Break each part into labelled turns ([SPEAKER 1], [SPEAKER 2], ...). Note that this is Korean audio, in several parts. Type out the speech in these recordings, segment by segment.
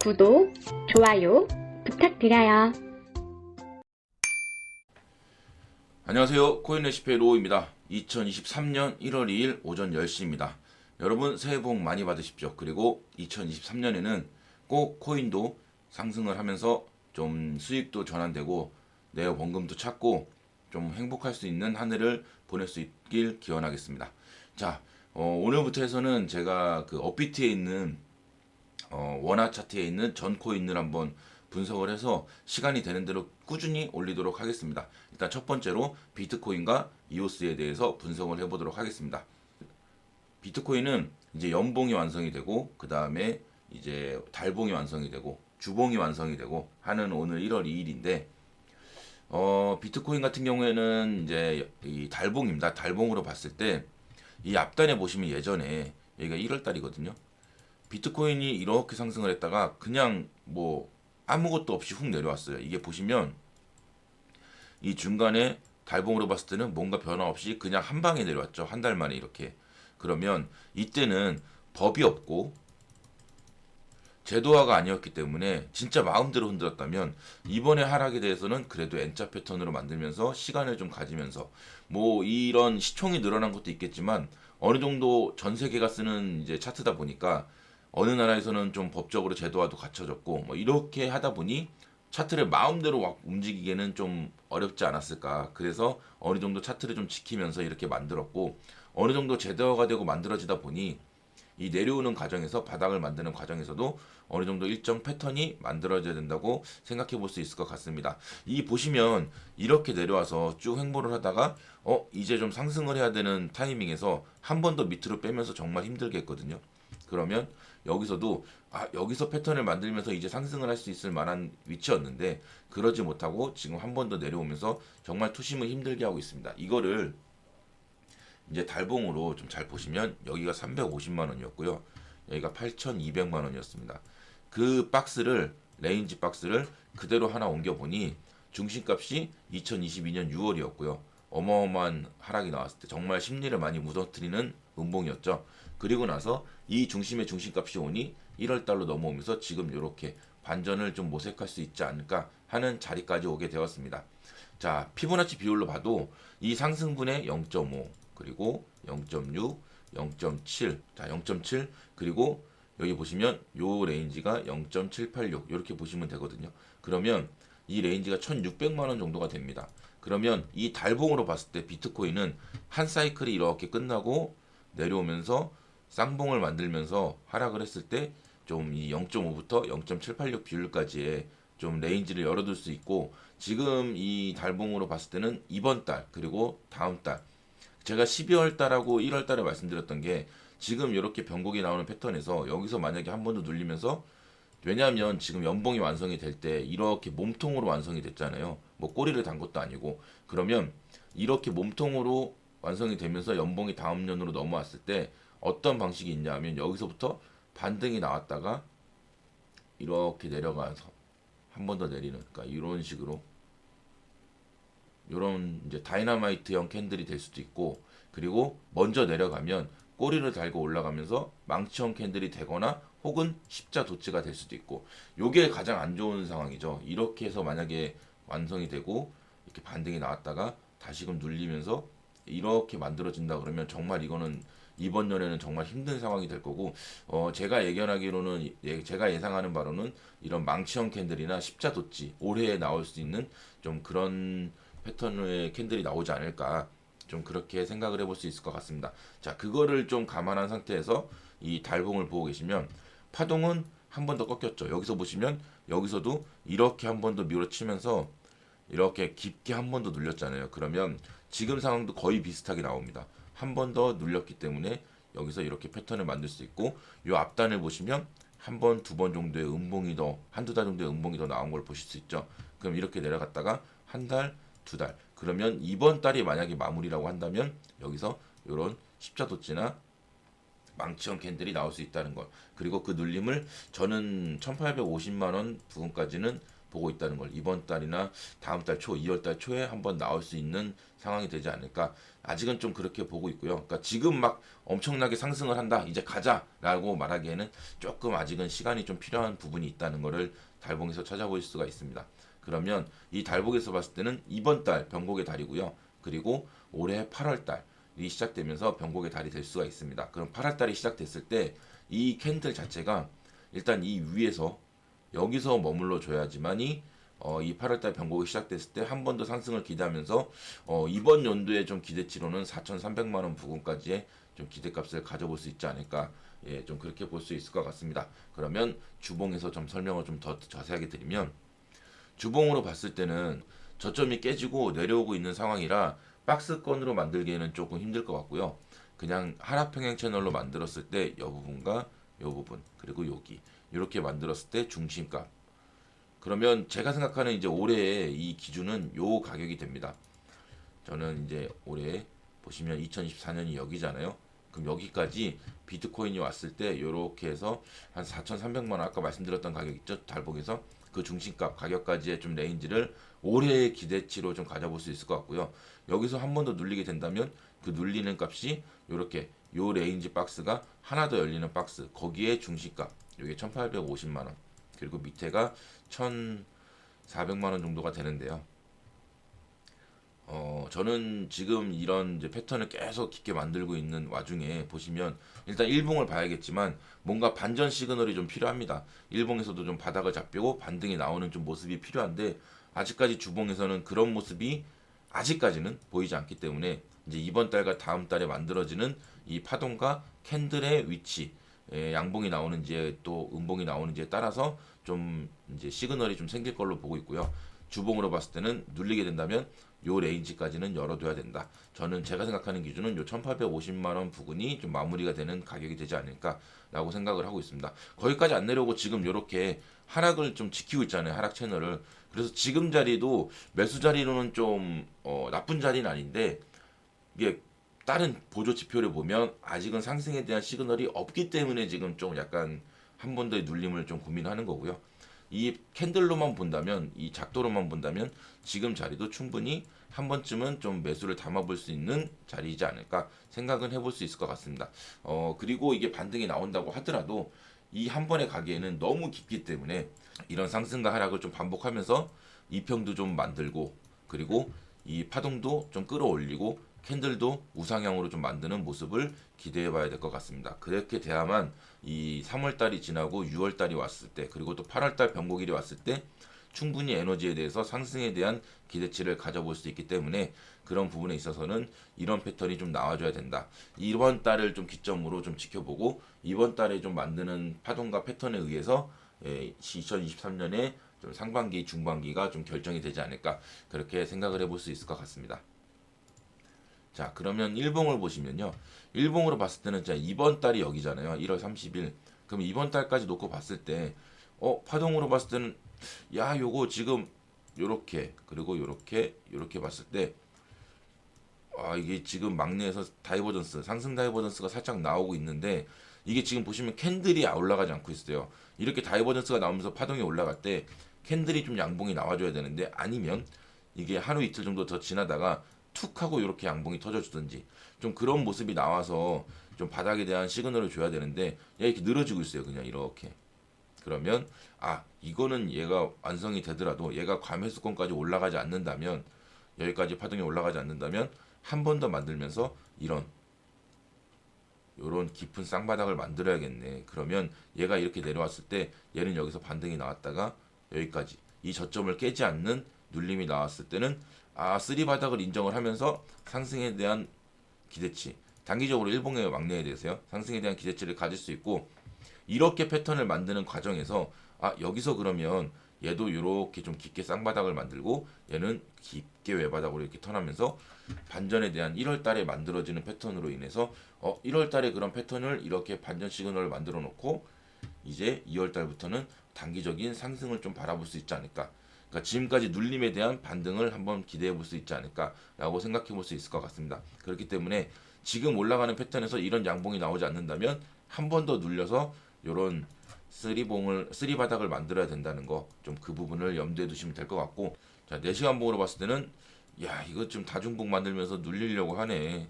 [SPEAKER 1] 구독, 좋아요 부탁드려요.
[SPEAKER 2] 안녕하세요. 코인레시피의 로우입니다. 2023년 1월 2일 오전 10시입니다. 여러분 새해 복 많이 받으십시오. 그리고 2023년에는 꼭 코인도 상승을 하면서 좀 수익도 전환되고 내 원금도 찾고 좀 행복할 수 있는 한 해를 보낼 수 있길 기원하겠습니다. 자, 오늘부터 해서는 제가 그 업비트에 있는 원화 차트에 있는 전 코인을 한번 분석을 해서 시간이 되는 대로 꾸준히 올리도록 하겠습니다. 일단 첫 번째로 비트코인과 이오스에 대해서 분석을 해보도록 하겠습니다. 비트코인은 이제 연봉이 완성이 되고 그 다음에 이제 달봉이 완성이 되고 주봉이 완성이 되고 하는 오늘 1월 2일인데 비트코인 같은 경우에는 이제 이 달봉입니다. 달봉으로 봤을 때 이 앞단에 보시면 예전에 여기가 1월 달이거든요. 비트코인이 이렇게 상승을 했다가 그냥 뭐 아무것도 없이 훅 내려왔어요. 이게 보시면 이 중간에 달봉으로 봤을 때는 뭔가 변화 없이 그냥 한 방에 내려왔죠. 한 달 만에 이렇게. 그러면 이때는 법이 없고 제도화가 아니었기 때문에 진짜 마음대로 흔들었다면 이번에 하락에 대해서는 그래도 N자 패턴으로 만들면서 시간을 좀 가지면서 뭐 이런 시총이 늘어난 것도 있겠지만 어느 정도 전 세계가 쓰는 이제 차트다 보니까 어느 나라에서는 좀 법적으로 제도화도 갖춰졌고 뭐 이렇게 하다 보니 차트를 마음대로 막 움직이기는 좀 어렵지 않았을까. 그래서 어느 정도 차트를 좀 지키면서 이렇게 만들었고 어느 정도 제도화가 되고 만들어지다 보니 이 내려오는 과정에서 바닥을 만드는 과정에서도 어느 정도 일정 패턴이 만들어져야 된다고 생각해 볼 수 있을 것 같습니다. 이 보시면 이렇게 내려와서 쭉 횡보를 하다가 이제 좀 상승을 해야 되는 타이밍에서 한 번 더 밑으로 빼면서 정말 힘들겠거든요. 그러면 여기서도 여기서 패턴을 만들면서 이제 상승을 할 수 있을 만한 위치였는데 그러지 못하고 지금 한 번 더 내려오면서 정말 투심을 힘들게 하고 있습니다. 이거를 이제 달봉으로 좀 잘 보시면 여기가 350만 원이었고요. 여기가 8,200만 원이었습니다. 그 박스를 레인지 박스를 그대로 하나 옮겨 보니 중심값이 2022년 6월이었고요. 어마어마한 하락이 나왔을 때 정말 심리를 많이 무너뜨리는 음봉이었죠. 그리고 나서 이 중심의 중심값이 오니 1월 달로 넘어오면서 지금 이렇게 반전을 좀 모색할 수 있지 않을까 하는 자리까지 오게 되었습니다. 자, 피보나치 비율로 봐도 이 상승분의 0.5 그리고 0.6, 0.7, 자 0.7 그리고 여기 보시면 요 레인지가 0.786 이렇게 보시면 되거든요. 그러면 이 레인지가 1,600만 원 정도가 됩니다. 그러면 이 달봉으로 봤을 때 비트코인은 한 사이클이 이렇게 끝나고 내려오면서 쌍봉을 만들면서 하락을 했을 때 좀 이 0.5부터 0.786 비율까지의 좀 레인지를 열어둘 수 있고 지금 이 달봉으로 봤을 때는 이번 달 그리고 다음 달 제가 12월 달하고 1월 달에 말씀드렸던 게 지금 이렇게 변곡이 나오는 패턴에서 여기서 만약에 한 번 더 눌리면서 왜냐하면 지금 연봉이 완성이 될 때 이렇게 몸통으로 완성이 됐잖아요. 뭐 꼬리를 단 것도 아니고 그러면 이렇게 몸통으로 완성이 되면서 연봉이 다음 년으로 넘어왔을 때 어떤 방식이 있냐 하면 여기서부터 반등이 나왔다가 이렇게 내려가서 한 번 더 내리는 그러니까 이런 식으로 요런 이제 다이너마이트형 캔들이 될 수도 있고 그리고 먼저 내려가면 꼬리를 달고 올라가면서 망치형 캔들이 되거나 혹은 십자 도치가 될 수도 있고 요게 가장 안 좋은 상황이죠. 이렇게 해서 만약에 완성이 되고 이렇게 반등이 나왔다가 다시금 눌리면서 이렇게 만들어진다 그러면 정말 이거는 이번 연에는 정말 힘든 상황이 될 거고 제가 예견하기로는 제가 예상하는 바로는 이런 망치형 캔들이나 십자 도치 올해에 나올 수 있는 좀 그런 패턴의 캔들이 나오지 않을까 좀 그렇게 생각을 해볼 수 있을 것 같습니다. 자, 그거를 좀 감안한 상태에서 이 달봉을 보고 계시면 파동은 한 번 더 꺾였죠. 여기서 보시면 여기서도 이렇게 한 번 더 밀어치면서 이렇게 깊게 한 번 더 눌렸잖아요. 그러면 지금 상황도 거의 비슷하게 나옵니다. 한 번 더 눌렸기 때문에 여기서 이렇게 패턴을 만들 수 있고 이 앞단을 보시면 한 번, 두 번 정도의 음봉이 더 한두 달 정도의 음봉이 더 나온 걸 보실 수 있죠. 그럼 이렇게 내려갔다가 한 달, 두 달. 그러면 이번 달이 만약에 마무리라고 한다면 여기서 이런 십자도치나 망치형 캔들이 나올 수 있다는 것. 그리고 그 눌림을 저는 1850만 원 부근까지는 보고 있다는 걸, 이번 달이나 다음 달 초, 2월 달 초에 한번 나올 수 있는 상황이 되지 않을까. 아직은 좀 그렇게 보고 있고요. 그러니까 지금 막 엄청나게 상승을 한다, 이제 가자라고 말하기에는 조금 아직은 시간이 좀 필요한 부분이 있다는 것을 달봉에서 찾아볼 수가 있습니다. 그러면 이 달봉에서 봤을 때는 이번 달 변곡의 달이고요. 그리고 올해 8월 달이 시작되면서 변곡의 달이 될 수가 있습니다. 그럼 8월 달이 시작됐을 때 이 캔들 자체가 일단 이 위에서 여기서 머물러 줘야지만이 이 8월달 변곡이 시작됐을 때 한 번 더 상승을 기대하면서 이번 연도에 좀 기대치로는 4,300만 원 부근까지의 좀 기대값을 가져볼 수 있지 않을까. 예, 좀 그렇게 볼 수 있을 것 같습니다. 그러면 주봉에서 좀 설명을 좀 더 자세하게 드리면, 주봉으로 봤을 때는 저점이 깨지고 내려오고 있는 상황이라 박스권으로 만들기에는 조금 힘들 것 같고요. 그냥 하락평행 채널로 만들었을 때 이 부분과 이 부분, 그리고 여기 이렇게 만들었을 때 중심값, 그러면 제가 생각하는 이제 올해의 이 기준은 요 가격이 됩니다. 저는 이제 올해 보시면 2024년이 여기잖아요. 그럼 여기까지 비트코인이 왔을 때 요렇게 해서 한 4,300만 원, 아까 말씀드렸던 가격 있죠? 달봉에서 그 중심값 가격까지의 좀 레인지를 올해의 기대치로 좀 가져볼 수 있을 것 같고요. 여기서 한 번 더 눌리게 된다면 그 눌리는 값이 요렇게 요 레인지 박스가 하나 더 열리는 박스, 거기에 중심값 요게 1,850만 원, 그리고 밑에가 1,400만 원 정도가 되는데요. 저는 지금 이런 이제 패턴을 계속 깊게 만들고 있는 와중에 보시면 일단 일봉을 봐야겠지만 뭔가 반전 시그널이 좀 필요합니다. 일봉에서도 좀 바닥을 잡히고 반등이 나오는 좀 모습이 필요한데 아직까지 주봉에서는 그런 모습이 아직까지는 보이지 않기 때문에 이제 이번 달과 다음 달에 만들어지는 이 파동과 캔들의 위치, 양봉이 나오는지 또 음봉이 나오는지에 따라서 좀 이제 시그널이 좀 생길 걸로 보고 있고요. 주봉으로 봤을 때는 눌리게 된다면 요 레인지까지는 열어둬야 된다. 저는 제가 생각하는 기준은 요 1,850만 원 부근이 좀 마무리가 되는 가격이 되지 않을까라고 생각을 하고 있습니다. 거기까지 안 내려오고 지금 요렇게 하락을 좀 지키고 있잖아요. 하락 채널을. 그래서 지금 자리도 매수 자리로는 좀 나쁜 자리는 아닌데, 이게 다른 보조 지표를 보면 아직은 상승에 대한 시그널이 없기 때문에 지금 좀 약간 한 번 더의 눌림을 좀 고민하는 거고요. 이 캔들로만 본다면, 이 작도로만 본다면 지금 자리도 충분히 한 번쯤은 좀 매수를 담아볼 수 있는 자리이지 않을까 생각은 해볼 수 있을 것 같습니다. 그리고 이게 반등이 나온다고 하더라도 이 한 번에 가기에는 너무 깊기 때문에 이런 상승과 하락을 좀 반복하면서 이평도 좀 만들고, 그리고 이 파동도 좀 끌어올리고 캔들도 우상향으로 좀 만드는 모습을 기대해 봐야 될 것 같습니다. 그렇게 돼야만 이 3월 달이 지나고 6월 달이 왔을 때, 그리고 또 8월 달 변곡일이 왔을 때 충분히 에너지에 대해서 상승에 대한 기대치를 가져볼 수 있기 때문에 그런 부분에 있어서는 이런 패턴이 좀 나와줘야 된다. 이번 달을 좀 기점으로 좀 지켜보고 이번 달에 좀 만드는 파동과 패턴에 의해서 2023년에 좀 상반기, 중반기가 좀 결정이 되지 않을까, 그렇게 생각을 해볼 수 있을 것 같습니다. 자, 그러면 일봉을 보시면요. 일봉으로 봤을 때는 자, 이번 달이 여기잖아요. 1월 30일. 그럼 이번 달까지 놓고 봤을 때, 파동으로 봤을 때는, 야, 요거 지금 요렇게, 그리고 요렇게 봤을 때, 이게 지금 막내에서 다이버전스, 상승 다이버전스가 살짝 나오고 있는데, 이게 지금 보시면 캔들이 올라가지 않고 있어요. 이렇게 다이버전스가 나오면서 파동이 올라갈 때, 캔들이 좀 양봉이 나와줘야 되는데, 아니면, 이게 하루 이틀 정도 더 지나다가, 툭 하고 이렇게 양봉이 터져주든지 좀 그런 모습이 나와서 좀 바닥에 대한 시그널을 줘야 되는데, 이렇게 늘어지고 있어요. 그냥 이렇게. 그러면 이거는 얘가 완성이 되더라도 얘가 과매수권까지 올라가지 않는다면, 여기까지 파동이 올라가지 않는다면 한 번 더 만들면서 요런 깊은 쌍바닥을 만들어야겠네. 그러면 얘가 이렇게 내려왔을 때 얘는 여기서 반등이 나왔다가 여기까지 이 저점을 깨지 않는 눌림이 나왔을 때는 쓰리 바닥을 인정을 하면서 상승에 대한 기대치, 단기적으로 일봉의 막내에 대해서요, 상승에 대한 기대치를 가질 수 있고, 이렇게 패턴을 만드는 과정에서 여기서 그러면 얘도 이렇게 좀 깊게 쌍바닥을 만들고 얘는 깊게 외바닥으로 이렇게 턴하면서 반전에 대한 1월 달에 만들어지는 패턴으로 인해서 1월 달에 그런 패턴을 이렇게 반전 시그널을 만들어 놓고 이제 2월 달부터는 단기적인 상승을 좀 바라볼 수 있지 않을까. 그러니까 지금까지 눌림에 대한 반등을 한번 기대해 볼 수 있지 않을까라고 생각해 볼 수 있을 것 같습니다. 그렇기 때문에 지금 올라가는 패턴에서 이런 양봉이 나오지 않는다면 한 번 더 눌려서 요런 쓰리 바닥을 만들어야 된다는 거 좀 그 부분을 염두에 두시면 될 것 같고, 자 4시간 봉으로 봤을 때는 야 이거 좀 다중봉 만들면서 눌리려고 하네.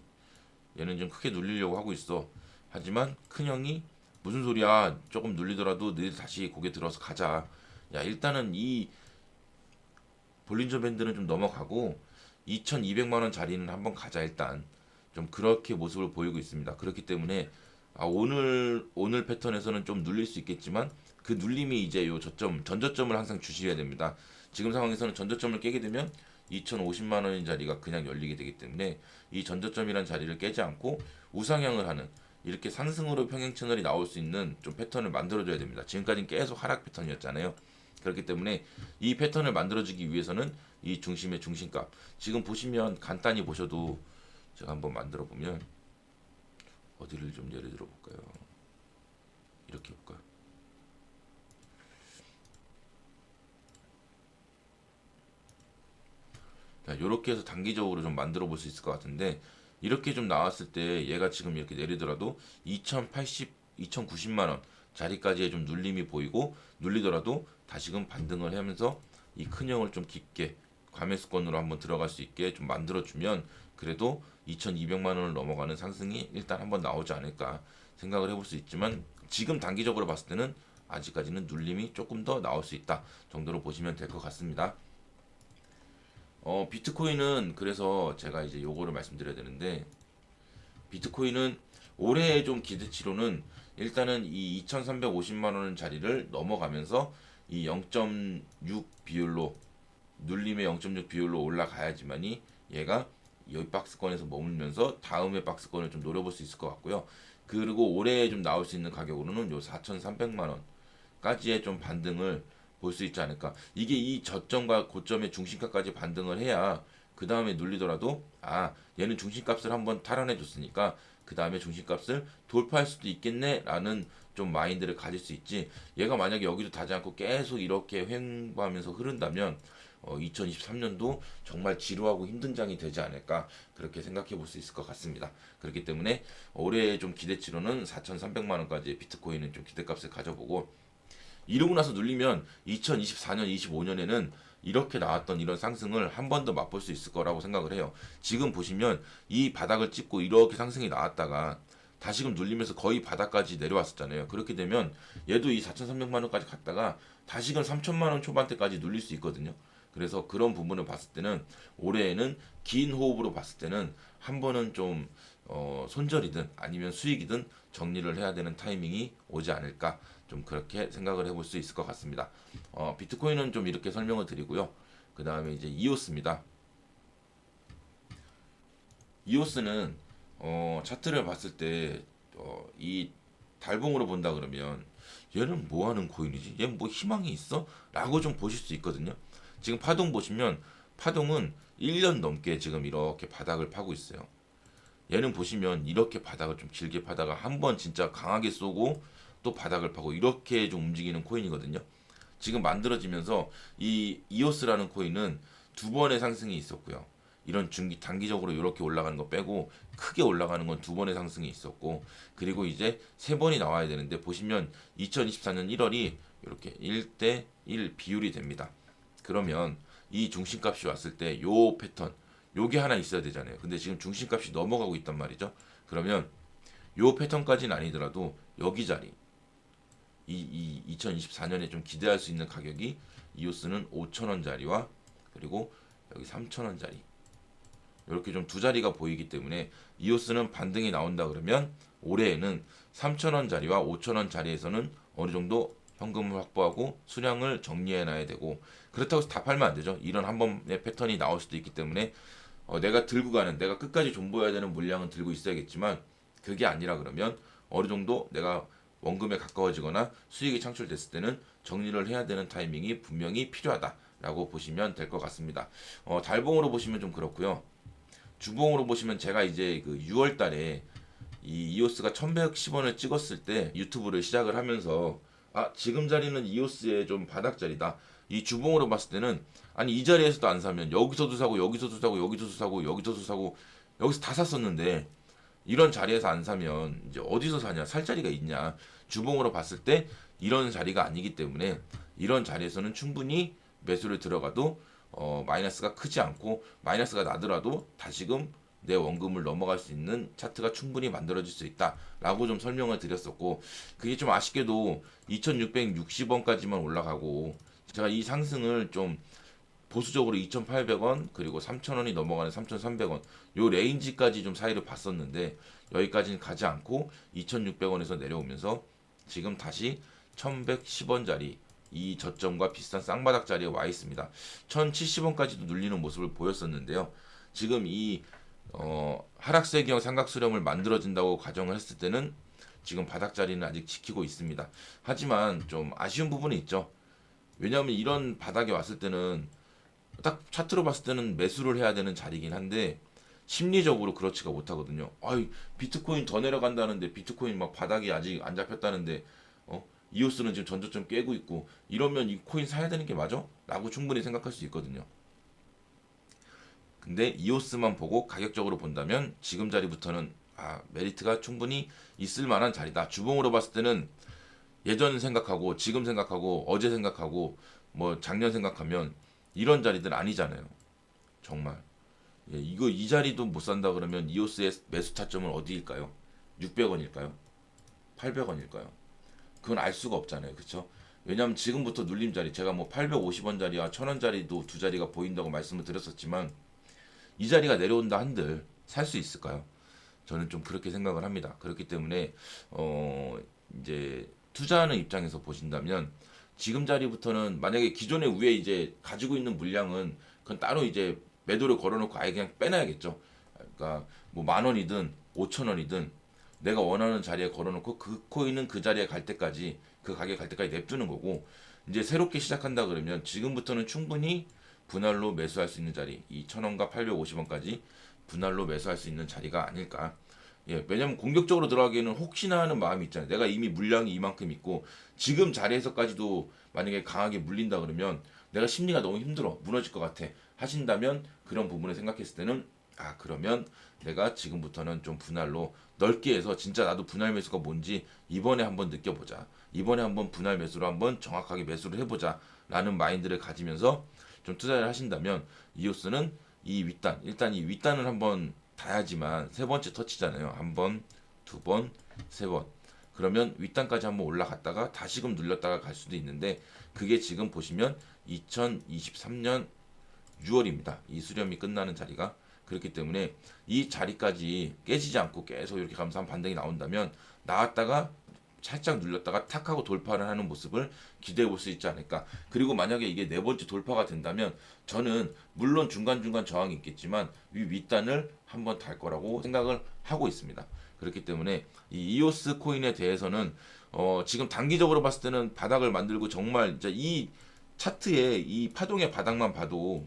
[SPEAKER 2] 얘는 좀 크게 눌리려고 하고 있어. 하지만 큰형이 무슨 소리야, 조금 눌리더라도 너희 다시 고개 들어서 가자. 야 일단은 이 볼린저 밴드는 좀 넘어가고 2200만 원 자리는 한번 가자. 일단 좀 그렇게 모습을 보이고 있습니다. 그렇기 때문에 오늘 패턴에서는 좀 눌릴 수 있겠지만 그 눌림이 이제 요 저점 전저점을 항상 주셔야 됩니다. 지금 상황에서는 전저점을 깨게 되면 2050만 원인 자리가 그냥 열리게 되기 때문에 이 전저점이란 자리를 깨지 않고 우상향을 하는, 이렇게 상승으로 평행 채널이 나올 수 있는 좀 패턴을 만들어줘야 됩니다. 지금까지는 계속 하락 패턴이었잖아요. 그렇기 때문에 이 패턴을 만들어주기 위해서는 이 중심의 중심값, 지금 보시면 간단히 보셔도, 제가 한번 만들어 보면 어디를 좀 예를 들어 볼까요? 이렇게 볼까요? 자, 이렇게 해서 단기적으로 좀 만들어 볼 수 있을 것 같은데, 이렇게 좀 나왔을 때 얘가 지금 이렇게 내리더라도 2080, 2090만 원 자리까지의 좀 눌림이 보이고, 눌리더라도 다시금 반등을 하면서 이 큰형을 좀 깊게 과매수권으로 한번 들어갈 수 있게 좀 만들어주면 그래도 2200만 원을 넘어가는 상승이 일단 한번 나오지 않을까 생각을 해볼 수 있지만, 지금 단기적으로 봤을 때는 아직까지는 눌림이 조금 더 나올 수 있다 정도로 보시면 될 것 같습니다. 비트코인은 그래서 제가 이제 요거를 말씀드려야 되는데, 비트코인은 올해의 좀 기대치로는 일단은 이 2350만 원 자리를 넘어가면서 이 0.6 비율로, 눌림의 0.6 비율로 올라가야지만이 얘가 이 박스권에서 머물면서 다음의 박스권을 좀 노려볼 수 있을 것 같고요. 그리고 올해 좀 나올 수 있는 가격으로는 요 4,300만 원까지의 좀 반등을 볼 수 있지 않을까. 이게 이 저점과 고점의 중심가까지 반등을 해야 그 다음에 눌리더라도 얘는 중심값을 한번 탈환해 줬으니까 그 다음에 중심값을 돌파할 수도 있겠네라는 좀 마인드를 가질 수 있지. 얘가 만약에 여기도 닿지 않고 계속 이렇게 횡보하면서 흐른다면 2023년도 정말 지루하고 힘든 장이 되지 않을까, 그렇게 생각해 볼 수 있을 것 같습니다. 그렇기 때문에 올해 좀 기대치로는 4,300만 원까지의 비트코인은 좀 기대값을 가져보고, 이러고 나서 눌리면 2024년, 25년에는 이렇게 나왔던 이런 상승을 한 번 더 맛볼 수 있을 거라고 생각을 해요. 지금 보시면 이 바닥을 찍고 이렇게 상승이 나왔다가 다시금 눌리면서 거의 바닥까지 내려왔었잖아요. 그렇게 되면 얘도 이 4,300만 원까지 갔다가 다시금 3천만 원 초반대까지 눌릴 수 있거든요. 그래서 그런 부분을 봤을 때는 올해에는 긴 호흡으로 봤을 때는 한 번은 좀 손절이든 아니면 수익이든 정리를 해야 되는 타이밍이 오지 않을까, 좀 그렇게 생각을 해볼 수 있을 것 같습니다. 비트코인은 좀 이렇게 설명을 드리고요. 그 다음에 이제 이오스입니다. 이오스는 차트를 봤을 때 이 달봉으로 본다 그러면 얘는 뭐 하는 코인이지? 얘는 뭐 희망이 있어? 라고 좀 보실 수 있거든요. 지금 파동 보시면 파동은 1년 넘게 지금 이렇게 바닥을 파고 있어요. 얘는 보시면 이렇게 바닥을 좀 길게 파다가 한번 진짜 강하게 쏘고 또 바닥을 파고 이렇게 좀 움직이는 코인이거든요. 지금 만들어지면서 이 이오스라는 코인은 두 번의 상승이 있었고요. 이런 단기적으로 이렇게 올라가는 거 빼고 크게 올라가는 건 두 번의 상승이 있었고, 그리고 이제 세 번이 나와야 되는데 보시면 2024년 1월이 이렇게 1대1 비율이 됩니다. 그러면 이 중심값이 왔을 때 요 패턴, 요게 하나 있어야 되잖아요. 근데 지금 중심값이 넘어가고 있단 말이죠. 그러면 요 패턴까지는 아니더라도 여기 자리, 이 2024년에 좀 기대할 수 있는 가격이 이오스는 5,000원 자리와 그리고 여기 3,000원 자리, 이렇게 좀 두 자리가 보이기 때문에 이오스는 반등이 나온다 그러면 올해에는 3,000원 자리와 5,000원 자리에서는 어느 정도 현금을 확보하고 수량을 정리해 놔야 되고, 그렇다고 해서 다 팔면 안 되죠. 이런 한 번의 패턴이 나올 수도 있기 때문에 내가 들고 가는, 내가 끝까지 존버해야 되는 물량은 들고 있어야겠지만, 그게 아니라 그러면 어느 정도 내가 원금에 가까워지거나 수익이 창출됐을 때는 정리를 해야 되는 타이밍이 분명히 필요하다라고 보시면 될 것 같습니다. 달봉으로 보시면 좀 그렇고요. 주봉으로 보시면 제가 이제 그 6월 달에 이 이오스가 1110원을 찍었을 때 유튜브를 시작을 하면서 지금 자리는 이오스의 좀 바닥 자리다. 이 주봉으로 봤을 때는 아니 이 자리에서도 안 사면 여기서도 사고 여기서도 사고 여기서도 사고 여기서도 사고 여기서 다 샀었는데, 이런 자리에서 안 사면 이제 어디서 사냐, 살 자리가 있냐. 주봉으로 봤을 때 이런 자리가 아니기 때문에 이런 자리에서는 충분히 매수를 들어가도 마이너스가 크지 않고 마이너스가 나더라도 다시금 내 원금을 넘어갈 수 있는 차트가 충분히 만들어질 수 있다라고 좀 설명을 드렸었고, 그게 좀 아쉽게도 2660원까지만 올라가고 제가 이 상승을 좀 보수적으로 2,800원 그리고 3,000원이 넘어가는 3,300원 요 레인지까지 좀 사이를 봤었는데 여기까지는 가지 않고 2,600원에서 내려오면서 지금 다시 1,110원짜리 이 저점과 비슷한 쌍바닥 자리에 와 있습니다. 1,070원까지도 눌리는 모습을 보였었는데요. 지금 이 하락세기형 삼각수렴을 만들어진다고 가정을 했을 때는 지금 바닥 자리는 아직 지키고 있습니다. 하지만 좀 아쉬운 부분이 있죠. 왜냐하면 이런 바닥에 왔을 때는 딱 차트로 봤을 때는 매수를 해야 되는 자리긴 한데 심리적으로 그렇지가 못하거든요. 아이, 비트코인 더 내려간다는데 비트코인 막 바닥이 아직 안 잡혔다는데 이오스는 지금 전저점 깨고 있고 이러면 이 코인 사야 되는 게 맞아? 라고 충분히 생각할 수 있거든요. 근데 이오스만 보고 가격적으로 본다면 지금 자리부터는 메리트가 충분히 있을 만한 자리다. 주봉으로 봤을 때는 예전 생각하고 지금 생각하고 어제 생각하고 뭐 작년 생각하면 이런 자리들 아니잖아요. 정말. 예, 이 자리도 못 산다 그러면 이오스의 매수 타점은 어디일까요? 600원일까요? 800원일까요? 그건 알 수가 없잖아요. 그쵸? 왜냐면 지금부터 눌림 자리, 제가 뭐 850원짜리와 1000원짜리도 두 자리가 보인다고 말씀을 드렸었지만 이 자리가 내려온다 한들 살 수 있을까요? 저는 좀 그렇게 생각을 합니다. 그렇기 때문에 이제 투자하는 입장에서 보신다면 지금 자리부터는 만약에 기존의 위에 이제 가지고 있는 물량은 그건 따로 이제 매도를 걸어놓고 아예 그냥 빼놔야겠죠. 그러니까 뭐 10,000원이든 5,000원이든 내가 원하는 자리에 걸어놓고 그 코인은 그 자리에 갈 때까지 그 가게 갈 때까지 냅두는 거고, 이제 새롭게 시작한다 그러면 지금부터는 충분히 분할로 매수할 수 있는 자리, 이 1,000원과 850원까지 분할로 매수할 수 있는 자리가 아닐까. 예, 왜냐면 공격적으로 들어가기에는 혹시나 하는 마음이 있잖아요. 내가 이미 물량이 이만큼 있고 지금 자리에서까지도 만약에 강하게 물린다 그러면 내가 심리가 너무 힘들어, 무너질 것 같아 하신다면 그런 부분을 생각했을 때는 그러면 내가 지금부터는 좀 분할로 넓게 해서 진짜 나도 분할 매수가 뭔지 이번에 한번 느껴보자. 이번에 한번 분할 매수로 한번 정확하게 매수를 해보자 라는 마인드를 가지면서 좀 투자를 하신다면 이오스는 이 윗단, 일단 이 윗단을 한번 다야지만 세 번째 터치잖아요. 한 번, 두 번, 세 번. 그러면 윗단까지 한번 올라갔다가 다시금 눌렸다가 갈 수도 있는데 그게 지금 보시면 2023년 6월입니다. 이 수렴이 끝나는 자리가. 그렇기 때문에 이 자리까지 깨지지 않고 계속 이렇게 감사한 반등이 나온다면 나왔다가 살짝 눌렸다가 탁 하고 돌파를 하는 모습을 기대해 볼 수 있지 않을까. 그리고 만약에 이게 네 번째 돌파가 된다면 저는 물론 중간중간 저항이 있겠지만 위 윗단을 한번 달 거라고 생각을 하고 있습니다. 그렇기 때문에 이 이오스 코인에 대해서는 지금 단기적으로 봤을 때는 바닥을 만들고 정말 진짜 이 차트의 이 파동의 바닥만 봐도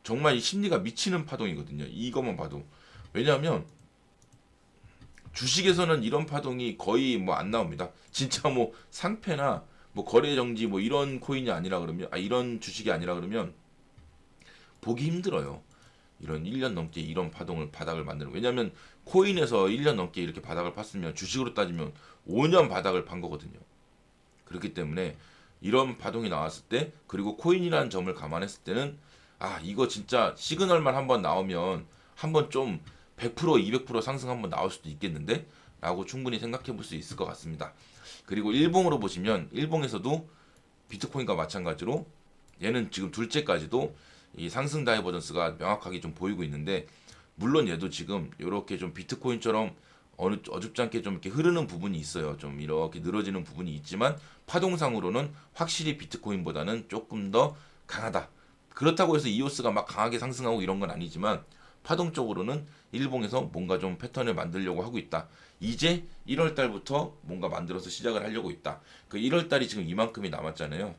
[SPEAKER 2] 정말 이 심리가 미치는 파동이거든요. 이것만 봐도. 왜냐하면 주식에서는 이런 파동이 거의 뭐 안 나옵니다. 진짜 뭐 상패나 뭐 거래 정지 뭐 이런 코인이 아니라 그러면 이런 주식이 아니라 그러면 보기 힘들어요. 이런 1년 넘게 이런 바닥을 만드는. 왜냐면 코인에서 1년 넘게 이렇게 바닥을 팠으면 주식으로 따지면 5년 바닥을 판 거거든요. 그렇기 때문에 이런 파동이 나왔을 때 그리고 코인이라는 점을 감안했을 때는 이거 진짜 시그널만 한번 나오면 한번 좀 100% 200% 상승 한번 나올 수도 있겠는데 라고 충분히 생각해 볼 수 있을 것 같습니다. 그리고 일봉으로 보시면 일봉에서도 비트코인과 마찬가지로 얘는 지금 둘째까지도 이 상승 다이버전스가 명확하게 좀 보이고 있는데, 물론 얘도 지금 이렇게 좀 비트코인처럼 어줍지 않게 좀 이렇게 흐르는 부분이 있어요. 좀 이렇게 늘어지는 부분이 있지만 파동상으로는 확실히 비트코인보다는 조금 더 강하다. 그렇다고 해서 이오스가 막 강하게 상승하고 이런 건 아니지만 파동적으로는 일봉에서 뭔가 좀 패턴을 만들려고 하고 있다. 이제 1월 달부터 뭔가 만들어서 시작을 하려고 있다. 그 1월 달이 지금 이만큼이 남았잖아요.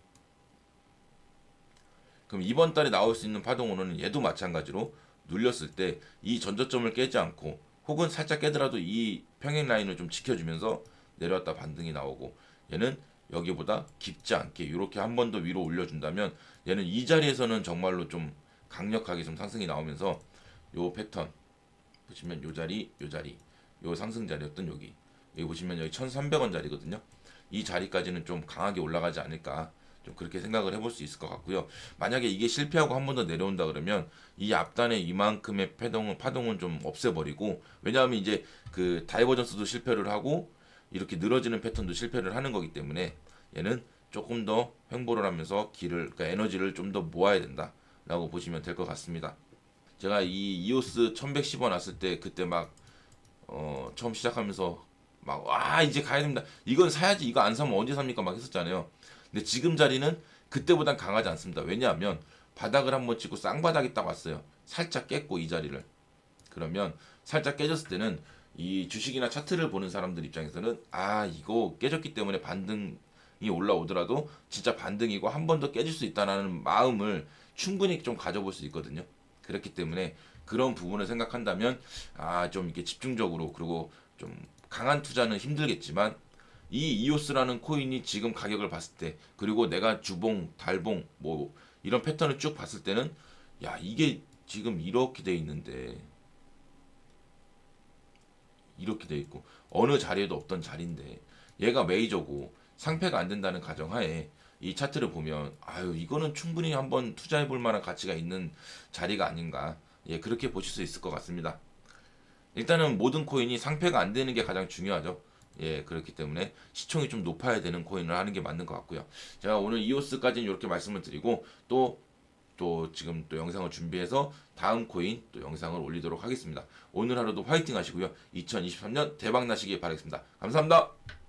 [SPEAKER 2] 그럼 이번 달에 나올 수 있는 파동으로는 얘도 마찬가지로 눌렸을 때 이 전저점을 깨지 않고 혹은 살짝 깨더라도 이 평행 라인을 좀 지켜주면서 내려왔다 반등이 나오고, 얘는 여기보다 깊지 않게 이렇게 한 번 더 위로 올려준다면 얘는 이 자리에서는 정말로 좀 강력하게 좀 상승이 나오면서 요 패턴 보시면 요 자리 요 상승 자리였던 여기 보시면 여기 1,300원 자리거든요. 이 자리까지는 좀 강하게 올라가지 않을까, 좀 그렇게 생각을 해볼 수 있을 것 같고요. 만약에 이게 실패하고 한 번 더 내려온다 그러면 이 앞단의 이만큼의 파동은 좀 없애버리고, 왜냐하면 이제 그 다이버전스도 실패를 하고 이렇게 늘어지는 패턴도 실패를 하는 거기 때문에 얘는 조금 더 횡보를 하면서 그러니까 에너지를 좀 더 모아야 된다라고 보시면 될 것 같습니다. 제가 이 이오스 1110원 왔을 때 그때 막 처음 시작하면서 막 와 이제 가야 됩니다. 이건 사야지, 이거 안 사면 언제 삽니까? 막 했었잖아요. 근데 지금 자리는 그때보단 강하지 않습니다. 왜냐하면 바닥을 한번 찍고 쌍바닥이 딱 왔어요. 살짝 깼고 이 자리를. 그러면 살짝 깨졌을 때는 이 주식이나 차트를 보는 사람들 입장에서는 아 이거 깨졌기 때문에 반등이 올라오더라도 진짜 반등이고 한 번 더 깨질 수 있다는 마음을 충분히 좀 가져볼 수 있거든요. 그렇기 때문에 그런 부분을 생각한다면 아 좀 이렇게 집중적으로, 그리고 좀 강한 투자는 힘들겠지만 이 이오스라는 코인이 지금 가격을 봤을 때, 그리고 내가 주봉, 달봉 뭐 이런 패턴을 쭉 봤을 때는 야 이게 지금 이렇게 돼 있는데, 이렇게 돼 있고 어느 자리에도 없던 자리인데 얘가 메이저고 상패가 안 된다는 가정하에 이 차트를 보면 아유 이거는 충분히 한번 투자해 볼 만한 가치가 있는 자리가 아닌가, 예 그렇게 보실 수 있을 것 같습니다. 일단은 모든 코인이 상패가 안 되는 게 가장 중요하죠. 예, 그렇기 때문에 시총이 좀 높아야 되는 코인을 하는 게 맞는 것 같고요. 제가 오늘 이오스까지는 이렇게 말씀을 드리고 또 지금 또 영상을 준비해서 다음 코인 또 영상을 올리도록 하겠습니다. 오늘 하루도 화이팅 하시고요. 2023년 대박 나시길 바라겠습니다. 감사합니다.